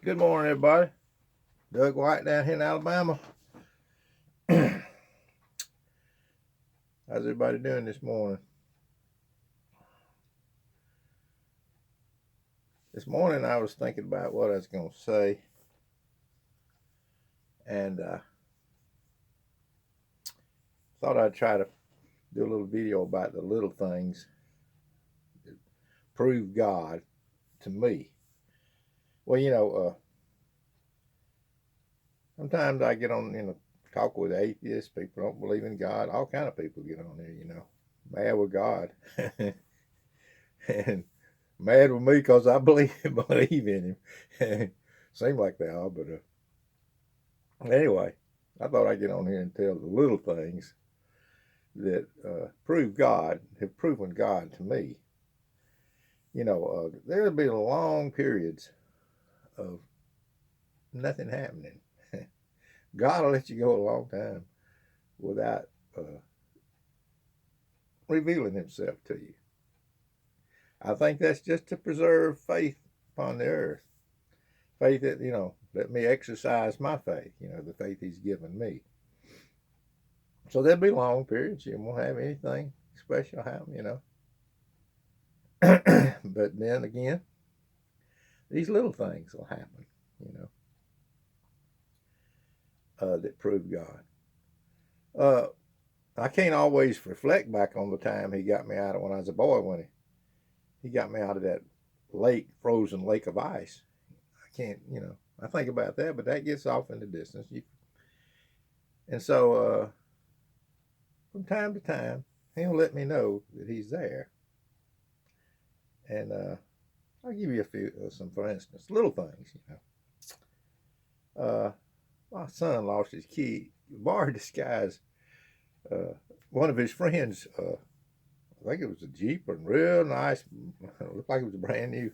Good morning, everybody. Doug White down here in Alabama. How's everybody doing this morning? This morning I was thinking about what I was going to say, and thought I'd try to do a little video about the little things that prove God to me. Well, sometimes I get on, talk with atheists, people don't believe in God. All kind of people get on there, mad with God, and mad with me because I believe in Him. Seems like they are, but anyway, I thought I'd get on here and tell the little things that have proven God to me. There'll be long periods of nothing happening. God will let you go a long time without revealing Himself to you. I think that's just to preserve faith upon the earth. Faith that, let me exercise my faith, the faith He's given me. So there'll be long periods. You won't have anything special happen, But then again, these little things will happen, that prove God. I can't always reflect back on the time He got me out of when I was a boy, when he got me out of that frozen lake of ice. I can't, I think about that, but that gets off in the distance. And so from time to time, He'll let me know that He's there. And I'll give you some, for instance, little things, My son lost his key, borrowed this guy's, one of his friends, I think it was a Jeep, and real nice, looked like it was a brand new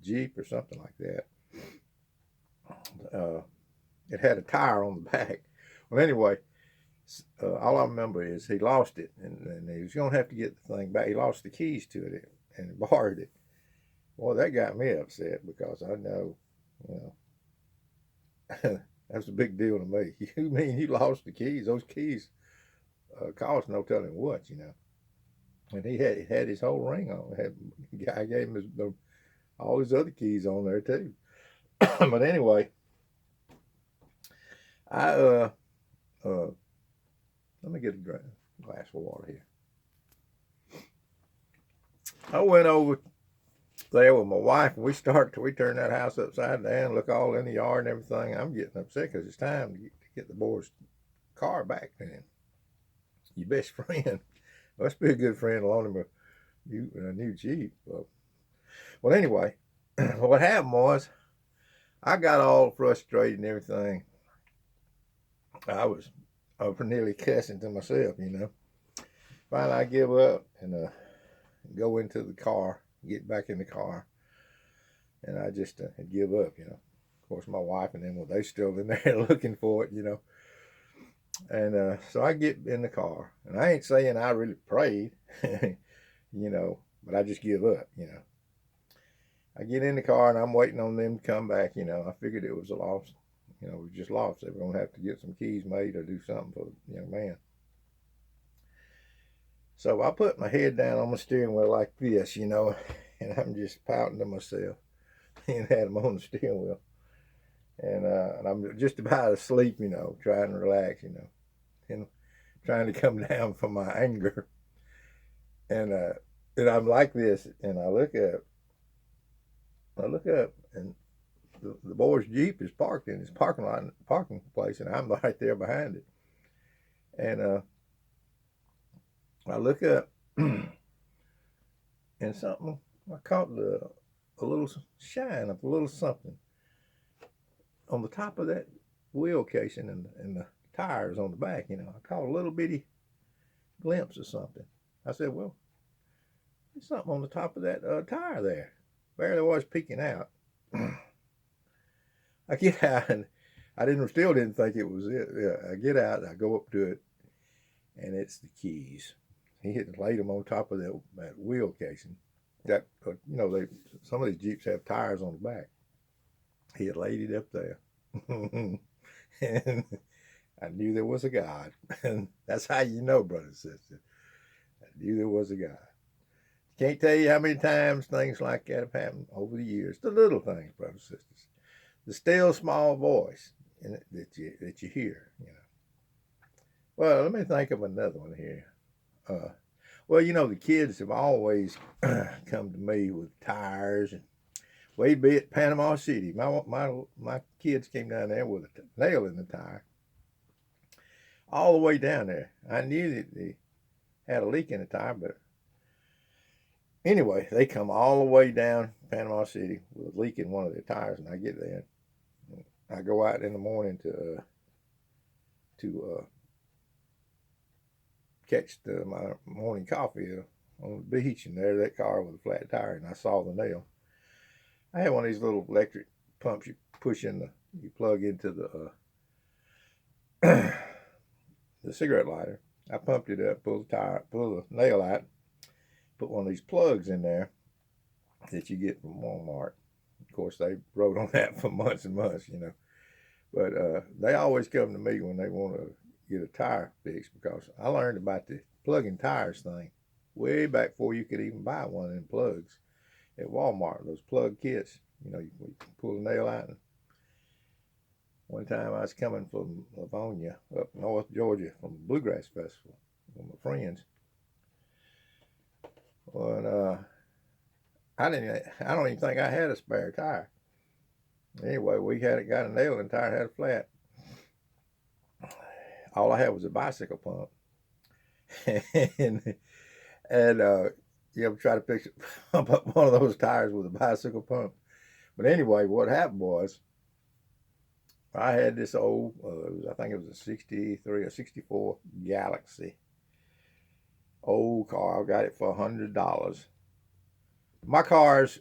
Jeep or something like that. It had a tire on the back. Well, anyway, all I remember is he lost it, and he was going to have to get the thing back. He lost the keys to it and borrowed it. Well, that got me upset because I know, that's a big deal to me. You mean you lost the keys? Those keys cost no telling what, And he had his whole ring on. The guy gave him all his other keys on there too. But anyway, let me get a glass of water here. I went over there with my wife, and we turned that house upside down, look all in the yard and everything. I'm getting upset because it's time to get the boy's car back then. Your best friend must be a good friend, loan him a new Jeep. Well, anyway, what happened was I got all frustrated and everything. I was nearly cussing to myself, Finally, I give up and go into the car, get back in the car, and I just give up, Of course, my wife and them, well, they still in there looking for it, And so I get in the car, and I ain't saying I really prayed, but I just give up, I get in the car, and I'm waiting on them to come back, I figured it was a loss. We just lost. They were going to have to get some keys made or do something for the young man. So I put my head down on my steering wheel like this, and I'm just pouting to myself and had them on the steering wheel. And I'm just about asleep, trying to relax, and trying to come down from my anger. And I'm like this, and I look up, and the boy's Jeep is parked in his parking place, and I'm right there behind it. And I look up, and something, I caught a little shine of a little something on the top of that wheel casing and the tires on the back, I caught a little bitty glimpse of something. I said, well, there's something on the top of that tire there. Barely was peeking out. I get out, and I still didn't think it was it. I get out, and I go up to it, and it's the keys. He had laid them on top of that wheel casing. That some of these Jeeps have tires on the back. He had laid it up there, and I knew there was a God, and that's how you know, brother and sister. I knew there was a God. Can't tell you how many times things like that have happened over the years. The little things, brothers and sisters. The still small voice that you hear. Well, let me think of another one here. Well, the kids have always come to me with tires, and we'd be at Panama City. My kids came down there with a nail in the tire, all the way down there. I knew that they had a leak in the tire, but anyway, they come all the way down Panama City with a leak in one of their tires, and I get there. I go out in the morning to catch my morning coffee on the beach, and there that car with a flat tire, and I saw the nail. I had one of these little electric pumps you push in you plug into the cigarette lighter. I pumped it up, pulled the nail out, put one of these plugs in there that you get from Walmart. Of course, they wrote on that for months and months, But they always come to me when they want to get a tire fixed, because I learned about the plugging tires thing way back before you could even buy one of them plugs at Walmart. Those plug kits, you can pull a nail out. And one time I was coming from Livonia, up North Georgia, from the Bluegrass Festival with my friends. And I don't even think I had a spare tire. Anyway, we got a nail in the tire, had a flat. All I had was a bicycle pump. and you ever try to pump up one of those tires with a bicycle pump? But anyway, what happened was I had this old, I think it was a 63 or 64 Galaxy. Old car. I got it for $100. My guitars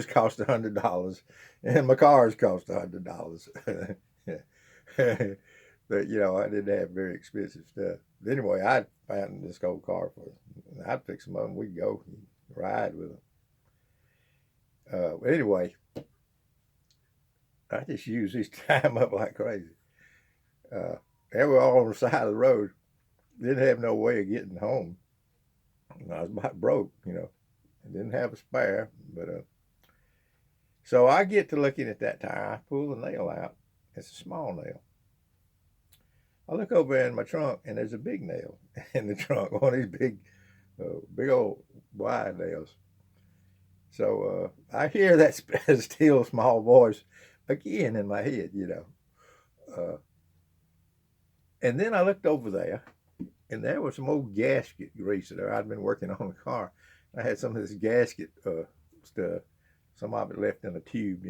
cost $100, and my cars cost $100. But I didn't have very expensive stuff. But anyway, I found this old car I'd fix them up and we'd go and ride with them. But anyway, I just used these time up like crazy. They were all on the side of the road. Didn't have no way of getting home. I was about broke, I didn't have a spare, but so I get to looking at that tire. I pull the nail out. It's a small nail. I look over in my trunk, and there's a big nail in the trunk. One of these big old wide nails. So I hear that still small voice again in my head, and then I looked over there, and there was some old gasket grease there. I'd been working on the car. I had some of this gasket stuff, some of it left in a tube,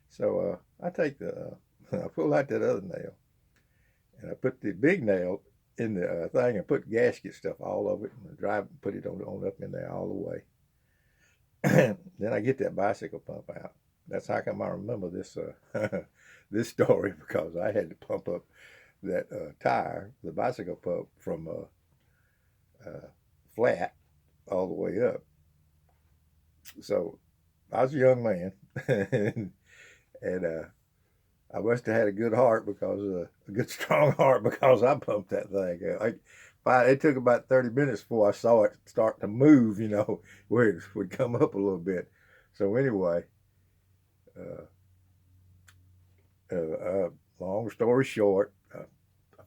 So I take I pull out that other nail, and I put the big nail in the thing and put gasket stuff all over it, and put it on up in there all the way. Then I get that bicycle pump out. That's how come I remember this this story, because I had to pump up that tire, the bicycle pump, from flat all the way up. So I was a young man, and I must have had a good heart, because a good strong heart, because I pumped that thing. It took about 30 minutes before I saw it start to move, where it would come up a little bit. So anyway, long story short, I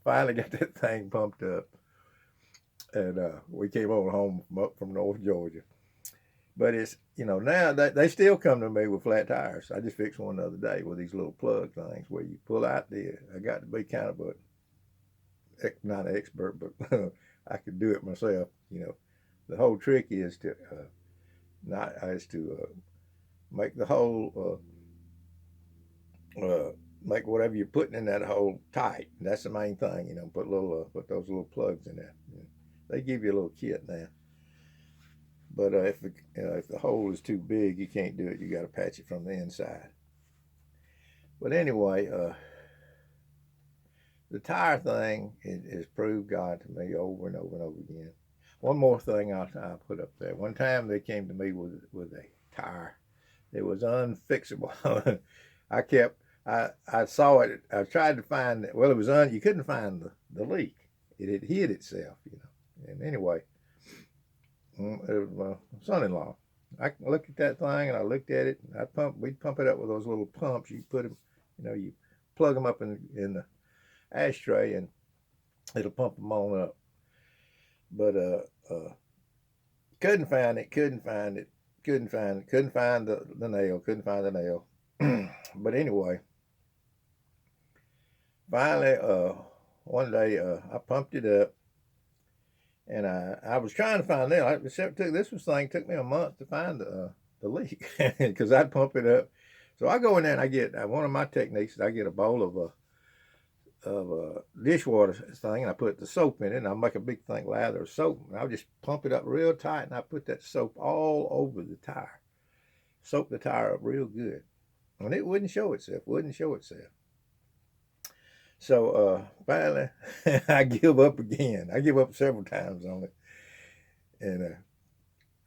finally got that thing pumped up, and we came on home up from North Georgia. But it's, now they still come to me with flat tires. I just fixed one the other day with these little plug things where you pull out I got to be kind of not an expert, but I could do it myself. The whole trick is to make the hole, make whatever you're putting in that hole tight. That's the main thing. Put those little plugs in there. They give you a little kit now. But if the hole is too big, you can't do it. You got to patch it from the inside. But anyway, the tire thing has proved God to me over and over and over again. one more thing I'll put up there. One time they came to me with a tire. It was unfixable. I kept I saw it. I tried to find it. Well, it was you couldn't find the leak. It had hid itself, you know. And anyway, it was my son-in-law. I looked at that thing and I looked at it. We'd pump it up with those little pumps. You put them, you know, you plug them up in the ashtray and it'll pump them on up. But couldn't find it. Couldn't find it. Couldn't find it. Couldn't find the nail. Couldn't find the nail. But anyway, finally, one day I pumped it up, and I was trying to find it. This thing took me a month to find the leak because I'd pump it up. So I go in there and I get one of my techniques is I get a bowl of a dishwater thing and I put the soap in it and I make a big thing lather of soap and I'll just pump it up real tight and I put that soap all over the tire. Soak the tire up real good. And it wouldn't show itself. So finally, I give up again. I give up several times on it. And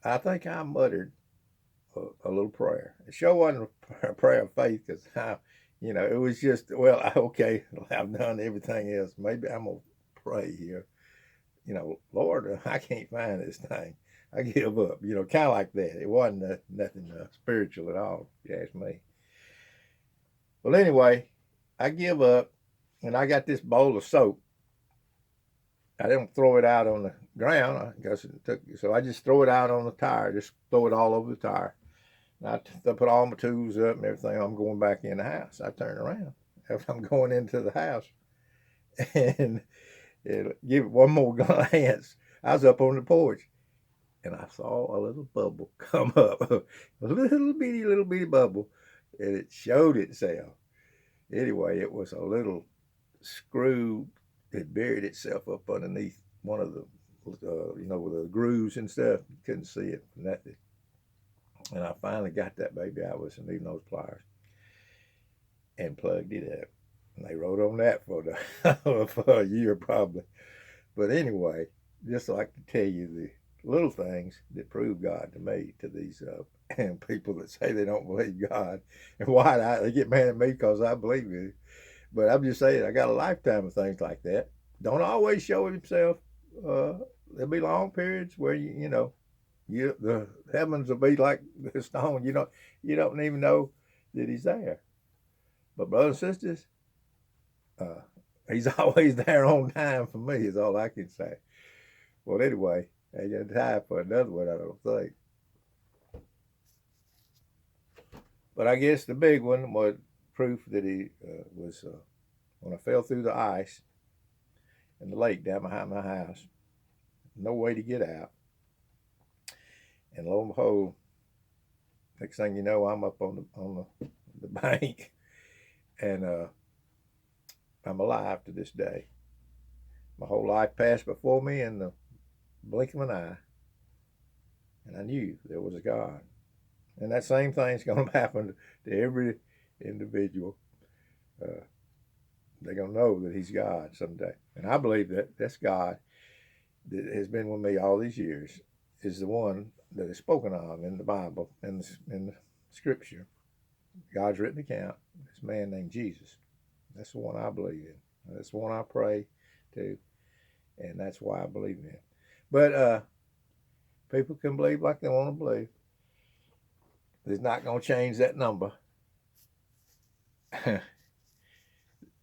I think I muttered a little prayer. It sure wasn't a prayer of faith because you know, it was just, well, okay, I've done everything else. Maybe I'm going to pray here. You know, Lord, I can't find this thing. I give up. You know, kind of like that. It wasn't nothing spiritual at all, if you ask me. Well, anyway, I give up, and I got this bowl of soap. I didn't throw it out on the ground. I guess so I just throw it out on the tire, just throw it all over the tire. And I put all my tools up and everything. I'm going back in the house. I turn around after I'm going into the house and give it one more glance. I was up on the porch, and I saw a little bubble come up, a little bitty bubble, and it showed itself. Anyway, it was a little screw that buried itself up underneath one of the, you know, with the grooves and stuff. You couldn't see it, nothing. And I finally got that baby out with some needle nose pliers and plugged it up. And they wrote on that for a year probably. But anyway, just like to tell you the little things that prove God to me, to these people that say they don't believe God, and why they get mad at me because I believe it. But I'm just saying, I got a lifetime of things like that. Don't always show himself. There'll be long periods where you know, the heavens will be like the stone. You don't even know that he's there. But brothers and sisters, he's always there on time for me. Is all I can say. Well, anyway, I got time for another one. I don't think. But I guess the big one was proof that he was when I fell through the ice in the lake down behind my house. No way to get out. And lo and behold, next thing you know, I'm up on the bank, and I'm alive to this day. My whole life passed before me in the blink of an eye, and I knew there was a God. And that same thing's going to happen to every individual. They're going to know that he's God someday. And I believe that that's God that has been with me all these years is the one that is spoken of in the Bible, in the Scripture. God's written account. This man named Jesus. That's the one I believe in. That's the one I pray to, and that's why I believe in. But people can believe like they want to believe. It's not going to change that number.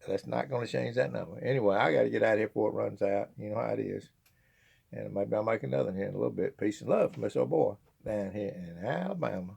That's not going to change that number. Anyway, I got to get out of here before it runs out. You know how it is. And maybe I'll make another one here in a little bit. Peace and love from this old boy down here in Alabama.